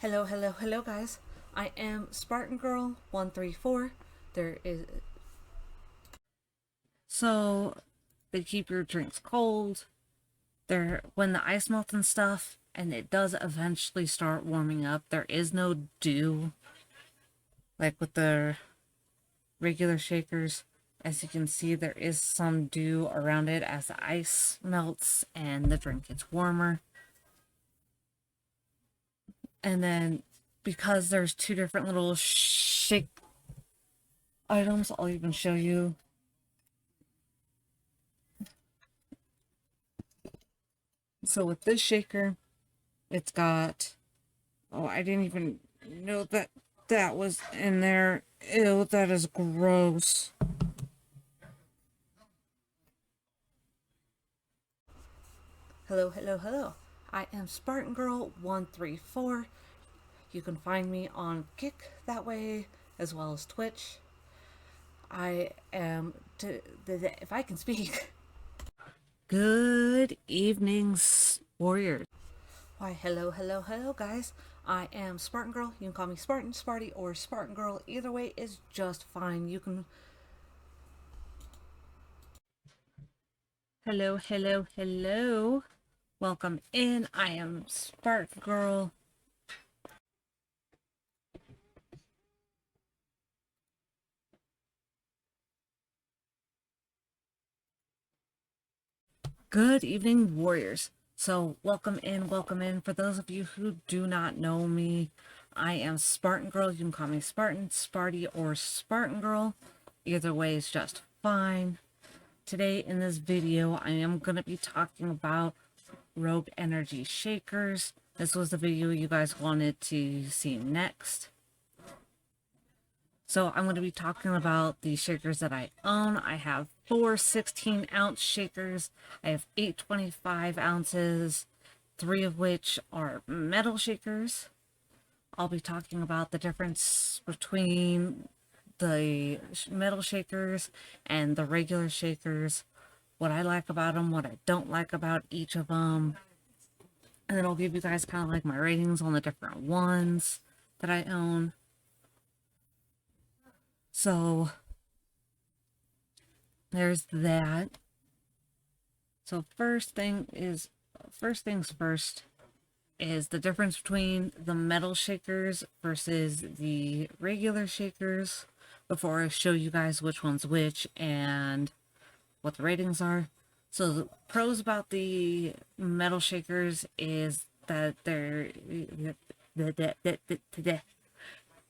Hello, hello, hello, guys. I am Spartan Girl 134. There is so they keep your drinks cold. They're when the ice melts and stuff, and it does eventually start warming up. There is no dew like with the regular shakers. As you can see, there is some dew around it as the ice melts and the drink gets warmer. And then because there's two different little shake items, I'll even show you. So with this shaker, it's got, oh, I didn't even know that that was in there. Ew, that is gross. Hello, hello, hello. I am Spartan Girl 134. You can find me on Kick that way, as well as Twitch. I am, if I can speak. Good evenings, warriors. Why, hello, hello, hello, guys. I am Spartan Girl. You can call me Spartan, Sparty, or Spartan Girl. Either way is just fine. You can. Hello, hello, hello. Welcome in. I am Spartan Girl. Good evening, warriors. So, welcome in, welcome in. For those of you who do not know me, I am Spartan Girl. You can call me Spartan, Sparty, or Spartan Girl. Either way is just fine. Today in this video, I am going to be talking about Rogue Energy Shakers. This was the video you guys wanted to see next. So I'm going to be talking about the shakers that I own. I have 4 16-ounce shakers. I have 8 25 ounces, 3 of which are metal shakers. I'll be talking about the difference between the metal shakers and the regular shakers, what I like about them, what I don't like about each of them. And then I'll give you guys kind of like my ratings on the different ones that I own. So there's that. So first things first is the difference between the metal shakers versus the regular shakers before I show you guys which one's which and what the ratings are. So the pros about the metal shakers is that they're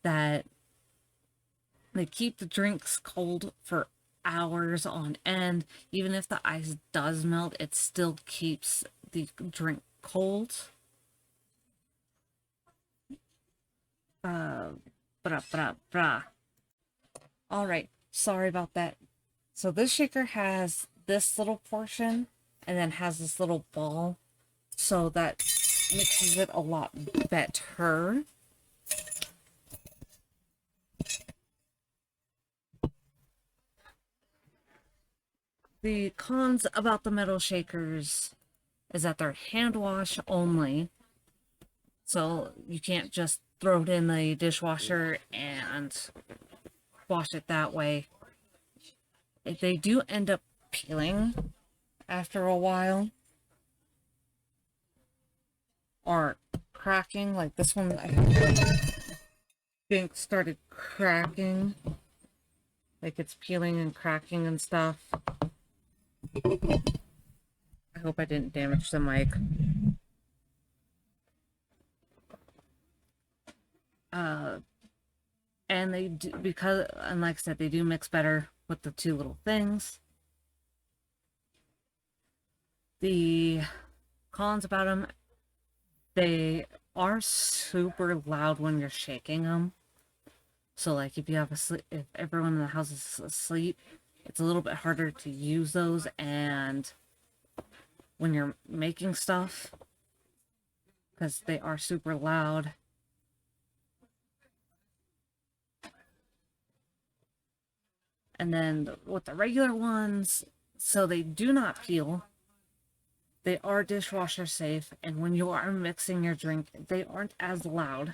that they keep the drinks cold for hours on end. Even if the ice does melt, it still keeps the drink cold. All right, sorry about that. So this shaker has this little portion and then has this little ball, so that mixes it a lot better. The cons about the metal shakers is that they're hand wash only, so you can't just throw it in the dishwasher and wash it that way. If they do end up peeling after a while or cracking, like this one I think started cracking, like it's peeling and cracking and stuff. I hope I didn't damage the mic. And they do, because, and like I said, they do mix better with the two little things. The cons about them, they are super loud when you're shaking them. So like if you have if everyone in the house is asleep, it's a little bit harder to use those, and when you're making stuff, because they are super loud. And then with the regular ones, so they do not peel. They are dishwasher safe, and when you are mixing your drink, they aren't as loud.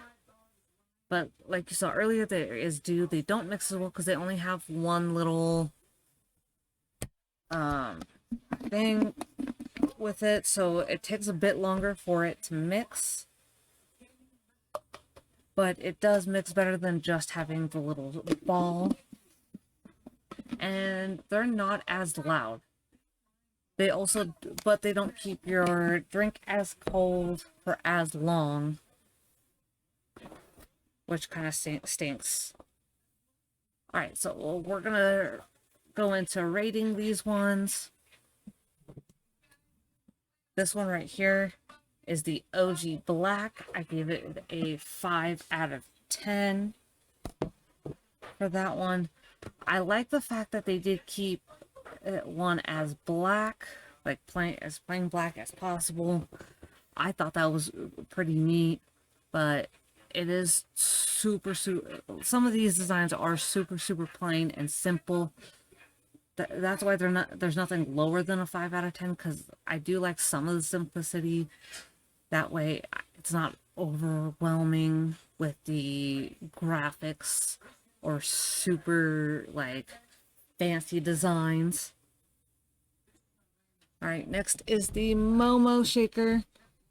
But like you saw earlier, there is dew. They don't mix as well because they only have one little thing with it, so it takes a bit longer for it to mix. But it does mix better than just having the little ball. And they're not as loud. They also, but they don't keep your drink as cold for as long, which kind of stinks. All right, so we're gonna go into rating these ones. This one right here is the OG Black. I gave it a 5 out of 10 for that one. I like the fact that they did keep one as black, like plain black as possible. I thought that was pretty neat, but it is super. Some of these designs are super plain and simple. That's why there's nothing lower than a 5 out of 10, because I do like some of the simplicity. That way it's not overwhelming with the graphics or super like fancy designs. All right, next is the Momo shaker.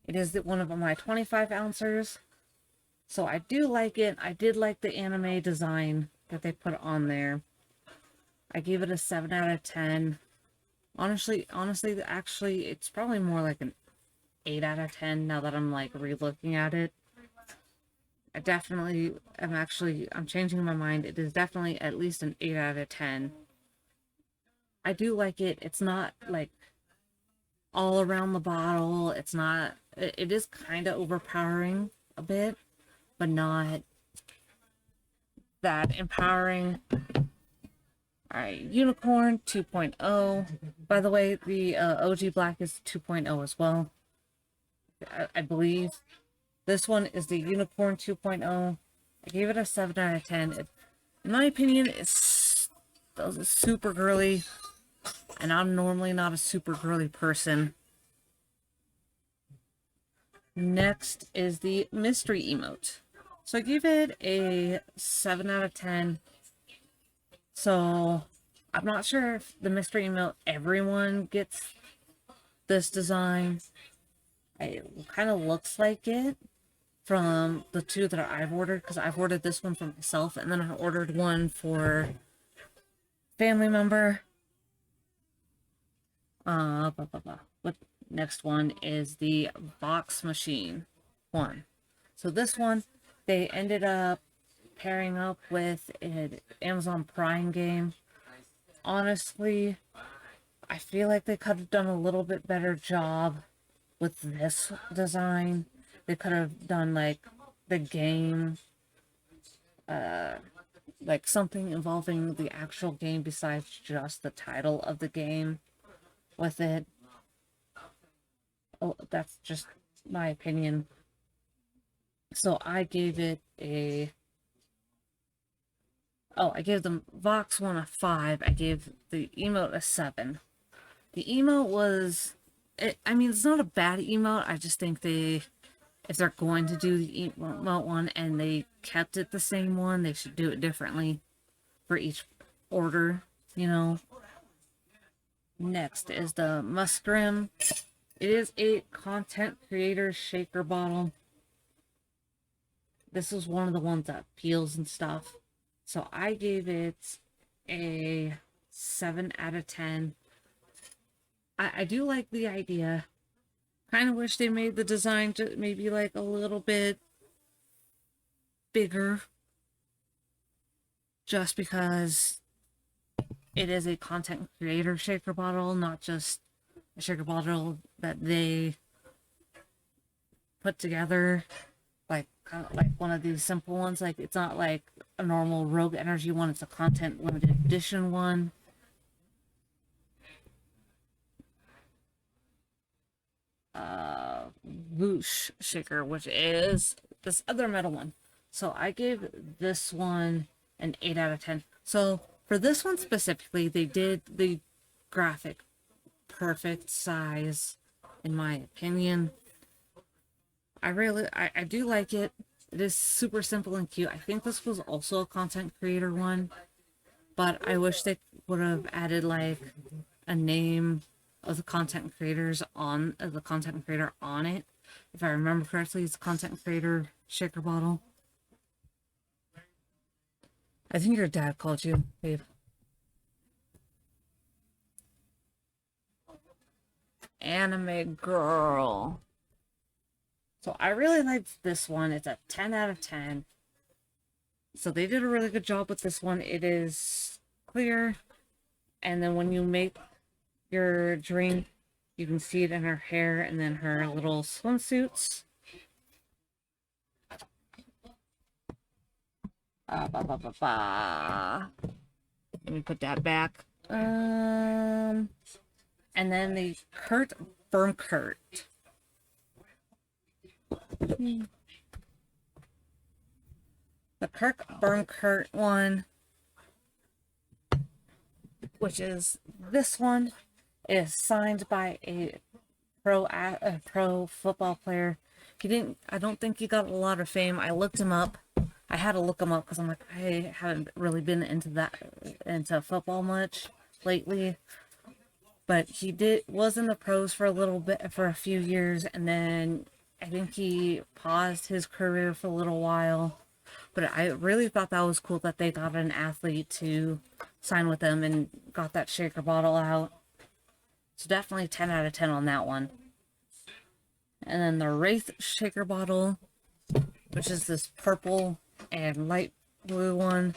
It is one of my 25 ounces. So I do like it. I did like the anime design that they put on there. I gave it a 7 out of 10. Honestly, actually, it's probably more like an 8 out of 10 now that I'm like re-looking at it. I definitely I'm changing my mind. It is definitely at least an 8 out of 10. I do like it. It's not like all around the bottle. It's not, it is kind of overpowering a bit, but not that empowering. All right, Unicorn 2.0. By the way, the OG Black is 2.0 as well, I believe. This one is the Unicorn 2.0. I gave it a 7 out of 10. In my opinion, it's super girly, and I'm normally not a super girly person. Next is the mystery emote. So I gave it a 7 out of 10. So I'm not sure if the mystery emote, everyone gets this design. It kind of looks like it from the two that I've ordered, because I've ordered this one for myself, and then I ordered one for family member. What next one is the box machine one. So this one, they ended up pairing up with an Amazon Prime game. Honestly, I feel like they could have done a little bit better job with this design. They could have done like the game, like something involving the actual game besides just the title of the game with it. Oh, that's just my opinion. So I gave it a, I gave the Vox one a 5. I gave the emote a 7. The emote was, I mean, it's not a bad emote. I just think if they're going to do the emote one and they kept it the same one, they should do it differently for each order, you know. Next is the Muskrim. It is a content creator shaker bottle. This is one of the ones that peels and stuff. So I gave it a 7 out of 10. I do like the idea. Kind of wish they made the design maybe like a little bit bigger, just because it is a content creator shaker bottle, not just a shaker bottle that they put together, like kind of like one of these simple ones. Like, it's not like a normal Rogue Energy one, it's a content limited edition one. Whoosh shaker, which is this other metal one. So I gave this one an 8 out of 10. So for this one specifically, they did the graphic perfect size. in my opinion. I do like it. It is super simple and cute. I think this was also a content creator one, but I wish they would have added like a name of the content creators on the content creator on it. If I remember correctly, it's a content creator shaker bottle. I think your dad called you, babe. Anime girl. So I really liked this one. It's a 10 out of 10. So they did a really good job with this one. It is clear. And then when you make your drink, you can see it in her hair and then her little swimsuits. Let me put that back. And then the Kurt Bernkurt. The Kirk Bernkurt one, which is this one, is signed by a pro football player. I don't think he got a lot of fame. I looked him up. I had to look him up because I'm like, I haven't really been into football much lately. But he was in the pros for a little bit, for a few years, and then I think he paused his career for a little while. But I really thought that was cool that they got an athlete to sign with them and got that shaker bottle out. So definitely 10 out of 10 on that one. And then the Wraith shaker bottle, which is this purple and light blue one.